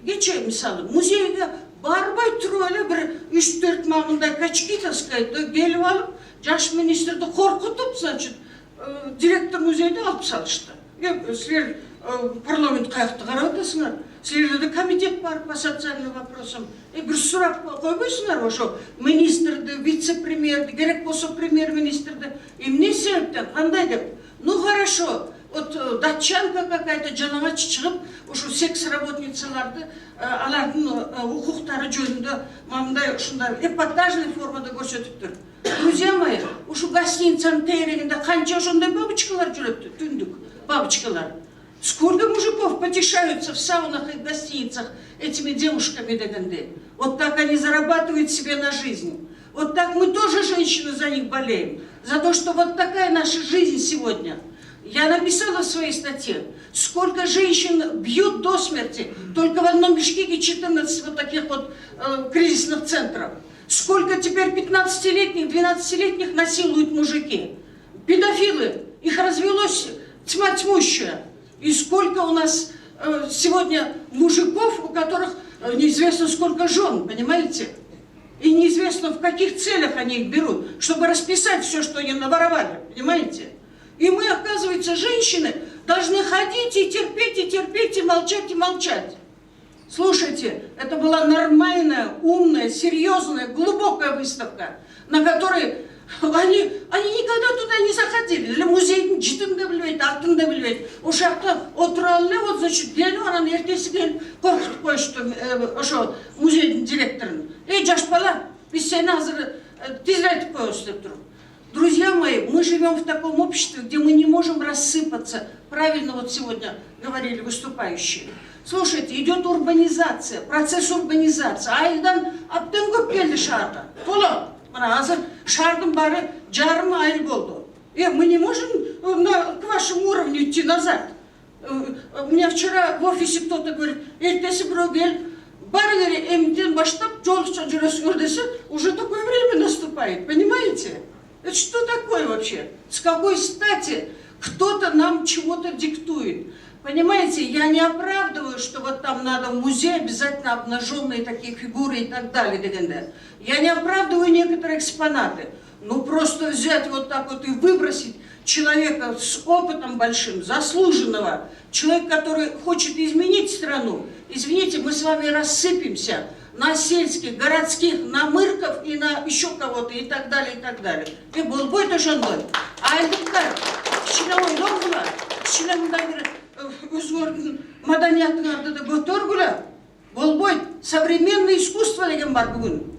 Кече мисалы музейге барбай туруп эле бир 3-4 мамындай Качкитовскайда келип алып, жаш министрди коркутуп, значит, директор музейди алып салышты. Силер парламент каякта карап атасыңар? Силерде де комитет бар по социальным вопросам. Бир сурак койбойсуңар ошо министрди, вице-премьерди, керек болсо премьер-министрди эмне себептен, кандай деп? Ну хорошо. Вот датчанка какая-то жанага чыгып, ушу секс работницаларды алардын укуктары жөнүндө мындай ушундай эпатажный формада көрсөтүптүр. Друзья мои, ушу гостиницанын тегерегинде канча ошондой бабочкалар жүрөптү, түндүк бабочкалар. Сколько мужиков потешаются в саунах и гостиницах этими девушками дегенде. Вот так они зарабатывают себе на жизнь. Вот так мы тоже, женщины, за них болеем. За то, что вот такая наша жизнь сегодня. Я написала в своей статье, сколько женщин бьют до смерти только в одном Бишкеке 14 вот таких вот кризисных центров. Сколько теперь 15-летних, 12-летних насилуют мужики. Педофилы, их развелось тьма тьмущая. И сколько у нас сегодня мужиков, у которых неизвестно сколько жен, понимаете? И неизвестно в каких целях они их берут, чтобы расписать все, что они наворовали, понимаете? И мы, оказывается, женщины, должны ходить и терпеть, и молчать. Слушайте, это была нормальная, умная, серьезная, глубокая выставка, на которой они никогда туда не заходили. Для музея житында билбейт, артында билбейт. Ошакта отуралы, вот, значит, келип, анан эртеси келип коркутуп коюшту ошо музейдин директорун. Жаш бала, биз сени азыр тезирайтип коебуз деп туруп. Друзья мои, мы живем в таком обществе, где мы не можем рассыпаться. Правильно вот сегодня говорили выступающие. Слушайте, идет урбанизация, процесс урбанизации. Айдан аптен көп келди шаарда. Толо, мына азыр шаардын баары жарым айыл болду. Мы не можем к вашему уровню идти назад. У меня вчера в офисе кто-то говорит, эртеси бирөө келип, баары эле эмден баштап жолукча жүрөсүңөр десе, уже такое время наступает, понимаете? Это что такое вообще? С какой стати кто-то нам чего-то диктует? Понимаете, я не оправдываю, что вот там надо в музей обязательно обнаженные такие фигуры и так далее. Я не оправдываю некоторые экспонаты. Ну просто взять вот так вот и выбросить человека с опытом большим, заслуженного, человек, который хочет изменить страну. Извините, мы с вами рассыпемся на сельских, городских, на мырков и на еще кого-то и так далее, и так далее. И был бой тоже мной. А это как? Кичине ойлонгула, кичине мындай бир өзгөрдүн маданиятыңарды да көтөргүлө. Болбойт. Современное искусство деген бар бүгүн.